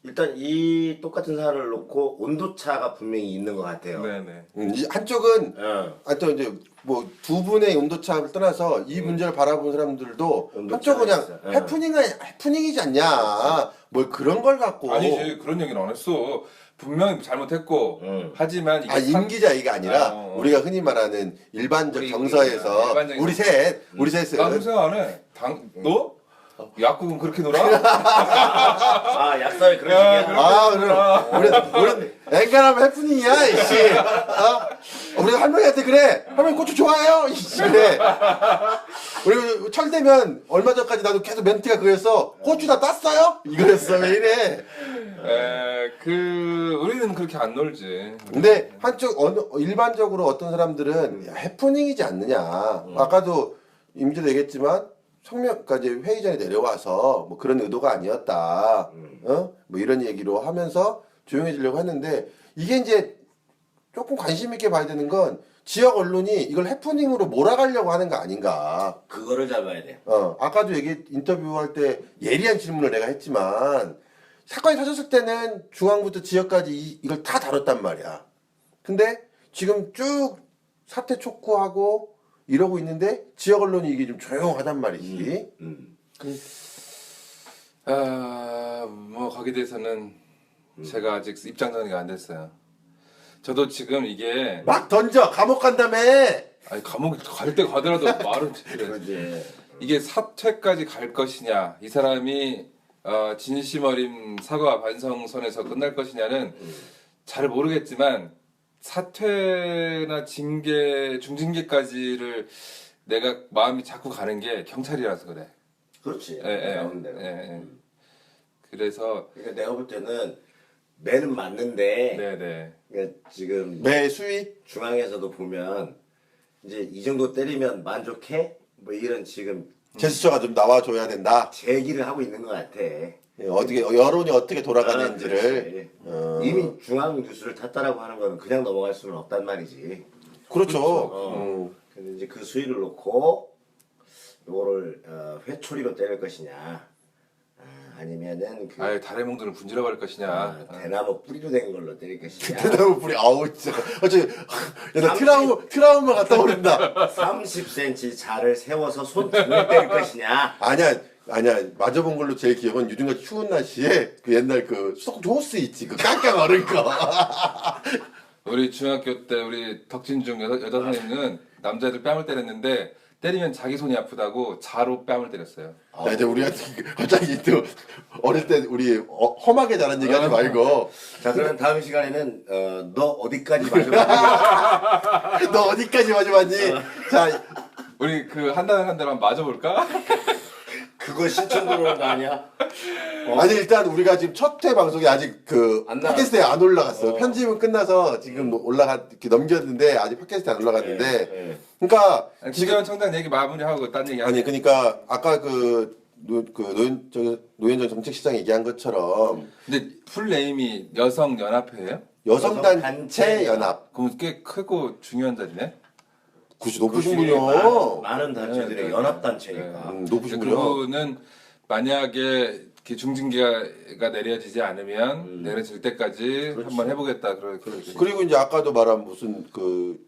일단 이 똑같은 사안을 놓고 온도차가 분명히 있는 것 같아요. 네네. 이 한쪽은 어. 이제 뭐 두 분의 온도차를 떠나서 이 문제를 바라보는 사람들도 온도차가 한쪽은 그냥 있어. 해프닝이지 않냐, 뭘 그런 걸 갖고. 아니지, 그런 얘기는 안 했어. 분명히 잘못했고 하지만 이게 임 기자 이게 아니라 우리가 흔히 말하는 일반적 정서에서 우리 셋은 나 무슨 안 해. 너? 약국은 그렇게 놀아? 아, 약사회 그런 식이야? 우리 앵간하면 해프닝이야, 이씨. 우리 할머니한테 그래. 할머니 고추 좋아해요, 이씨. 그래. 우리 철되면 얼마 전까지 나도 계속 멘트가 그랬어. 고추 다 땄어요? 이거였어. 왜 이래? 우리는 그렇게 안 놀지. 근데 일반적으로 어떤 사람들은 야, 해프닝이지 않느냐. 아까도 임기도 얘기했지만 성명까지 회의장에 내려와서 뭐 그런 의도가 아니었다. 뭐 이런 얘기로 하면서 조용해지려고 했는데 이게 이제 조금 관심 있게 봐야 되는 건 지역 언론이 이걸 해프닝으로 몰아가려고 하는 거 아닌가. 그거를 잘 봐야 돼. 아까도 인터뷰할 때 예리한 질문을 내가 했지만 사건이 터졌을 때는 중앙부터 지역까지 이걸 다 다뤘단 말이야. 근데 지금 쭉 사태 촉구하고 이러고 있는데 지역 언론이 이게 좀 조용하단 말이지. 뭐 거기에 대해서는 제가 아직 입장 정리가 안 됐어요. 저도 지금 이게 막 던져 감옥 간다며. 아니 감옥 갈 때 가더라도 말은 그러지. 이게 사퇴까지 갈 것이냐, 이 사람이 진심 어린 사과 반성선에서 끝날 것이냐는 잘 모르겠지만 사퇴나 징계, 중징계까지를 내가 마음이 자꾸 가는 게 경찰이라서 그래. 그렇지. 예. 그래서 그러니까 내가 볼 때는 매는 맞는데 네네. 그러니까 지금 매 수위? 중앙에서도 보면 이제 이 정도 때리면 만족해? 뭐 이런 지금 제스처가 좀 나와줘야 된다. 제기를 하고 있는 것 같아. 어떻게 여론이 어떻게 돌아가는지를. 이미 중앙 뉴스를 탔다라고 하는 거는 그냥 넘어갈 수는 없단 말이지. 그렇죠. 근데 이제 그 수위를 놓고 요거를 회초리로 때릴 것이냐, 아니면은 아예 달의 몽둥이를 분질러 버릴 것이냐. 대나무 뿌리로 된 걸로 때릴 것이냐. 대나무 뿌리 아우 진짜. 나 트라우마 갖다 버린다. 30cm 자를 세워서 손 등을 때릴 것이냐. 아니야 맞아본 걸로 제일 기억은 요즘같이 추운 날씨에 그 옛날 그 수도꼭지 호스 있지 그 깡깡 얼은 거. 우리 중학교 때 우리 덕진중 여자 선생님은 남자애들 뺨을 때렸는데 때리면 자기 손이 아프다고 자로 뺨을 때렸어요. 야, 이제 우리가 갑자기 또 어릴 때 우리 험하게 자란 얘기하지 말고. 자, 그러면 다음 시간에는 너 어디까지 맞아봤니? 너 어디까지 맞아봤니? 자, 우리 그 한 달에 한 달 한번 맞아볼까? 그거 신청 들어오는 거 아니야? 아니 일단 우리가 지금 첫 회 방송이 아직 그 안 나갔어. 팟캐스트에 안 올라갔어. 어. 편집은 끝나서 지금 이렇게 넘겼는데 아직 팟캐스트에 안 올라갔는데. 예. 그러니까 김재원 청장 얘기 마무리하고 딴 얘기 아니 그러니까 아까 노현정 정책시장 얘기한 것처럼 근데 풀 네임이 여성 연합회예요? 여성단체 연합 그럼 꽤 크고 중요한 자리네. 굳이 높으신 그것이 분이요. 많은 단체들의 네. 연합단체니까. 높으시군요. 그분은 만약에 이렇게 중징계가 내려지지 않으면 내려질 때까지 그렇지. 한번 해보겠다. 그렇게. 그리고 이제 아까도 말한 무슨 그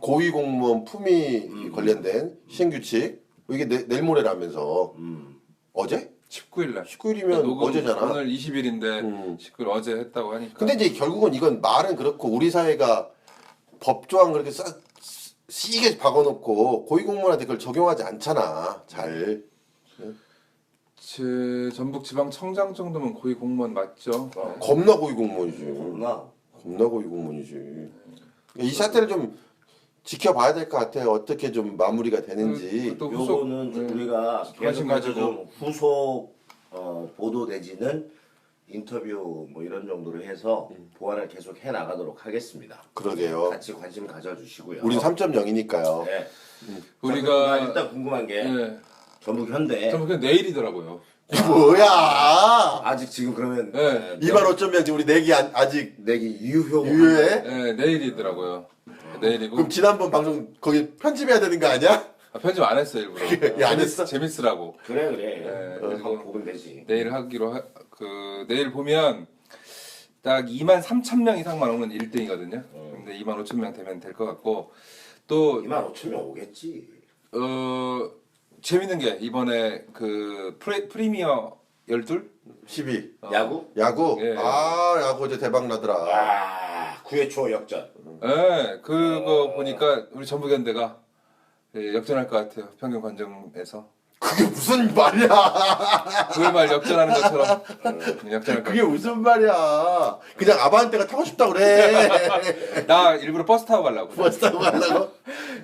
고위 공무원 품위 관련된 시행규칙 이게 내일 모레라면서 어제? 19일 날. 19일이면 녹음 어제잖아. 오늘 20일인데 19일 어제 했다고 하니까. 근데 이제 결국은 이건 말은 그렇고 우리 사회가 법조항 그렇게 시게 박아놓고 고위공무원한테 그걸 적용하지 않잖아. 잘. 전북지방청장 정도면 고위 공무원 맞죠? 겁나 고위공무원이지. 그러나 겁나 고위공무원이지. 이 사태를 좀 지켜봐야 될 것 같아. 어떻게 좀 마무리가 되는지. 또 후속 요거는 네. 우리가 관심 계속해서 가지고. 좀 후속 보도 내지는 인터뷰 뭐 이런 정도로 해서 보완을 계속 해 나가도록 하겠습니다. 그러게요. 같이 관심 가져주시고요. 우린 3.0이니까요. 네. 우리가 일단 궁금한 게 네. 전북 현대 전 그냥 내일이더라고요. 뭐야? 아직 지금 그러면 네. 25,000명 지금 우리 내기 아직 내기 유효 유효해? 네, 내일이더라고요. 내일이고. 그럼 지난번 방송 거기 편집해야 되는 거 아니야? 편집 안 했어요 일부러. 안 했어? 재밌으라고. 그래 네, 한번 보면 되지. 내일 하기로 내일 보면 딱 23,000명 이상만 오면 1등이거든요. 근데 25,000명 되면 될 것 같고 또 25,000명 오겠지. 재밌는 게 이번에 그 프리미어 12? 12. 야구? 야구? 예. 아, 야구 어제 대박 나더라. 아 9회 초 역전. 네, 그거 보니까 우리 전북현대가 역전할 것 같아요. 평균 관중에서. 그게 무슨 말이야? 9회 말 역전하는 것처럼 역전할 것 그게 무슨 말이야? 그냥 아반떼가 타고 싶다 그래. 같아요. 나 일부러 버스 타고 가려고. 버스 타고 가려고?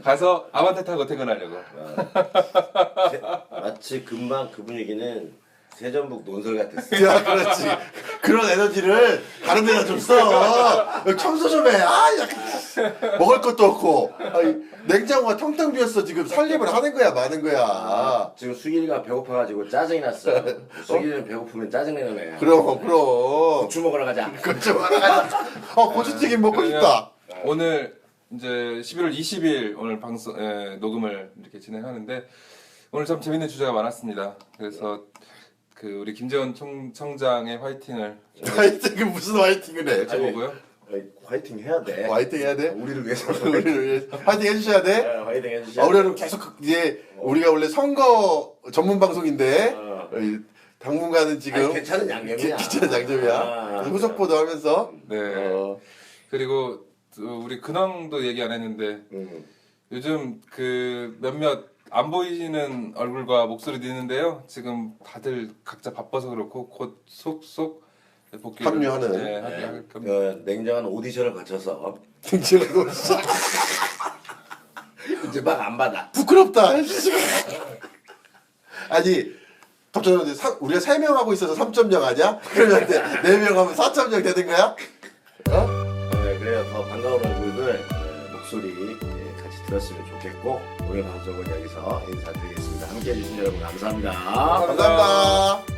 가서 아반떼 타고 퇴근하려고. 마치 금방 그 분위기는 세전북 논설 같았어. 야, 그렇지. 그런 에너지를 다른 데다 좀 써. 여기 청소 좀 해. 아, 야, 먹을 것도 없고. 아니, 냉장고가 텅텅 비었어. 지금 살림을 하는 거야, 마는 거야. 지금 수길이가 배고파가지고 짜증이 났어. 수길이는 배고프면 짜증내는 애야. 그럼. 고추 먹으러 가자. 그좀 하나가. 고추튀김 먹고 싶다. 오늘 이제 11월 20일 오늘 방송 녹음을 이렇게 진행하는데 오늘 참 재밌는 주제가 많았습니다. 그래서 그 우리 김재원 청장의 화이팅을 화이팅, 무슨 화이팅을 해? 해보고요. 화이팅 해야 돼. 화이팅 해야 돼? 우리를 위해서. 우리를 위해 화이팅 해주셔야 돼? 네, 화이팅 해주셔야 우리는 계속 이제 우리가 원래 선거 전문 방송인데 당분간은 지금 아니, 괜찮은 양념이야. 괜찮은 양념이야. 아. 후속 보도하면서 네. 그리고 또 우리 근황도 얘기 안 했는데 요즘 그 몇몇 안 보이는 얼굴과 목소리도 있는데요. 지금 다들 각자 바빠서 그렇고 곧 속속 복귀를 합류하는. 네, 합류할 겁니다. 냉정한 오디션을 거쳐서 등치라고 이제 막 안 받아. 부끄럽다. 아니 갑자기 우리가 3명 하고 있어서 3.0 아니야? 그러면 4명 하면 4.0 되는 거야? 네, 그래요. 더 반가운 얼굴들 목소리 같이 들었으면 좋겠고 오늘 방송은 여기서 인사드리겠습니다. 함께해 주신 여러분 감사합니다. 감사합니다.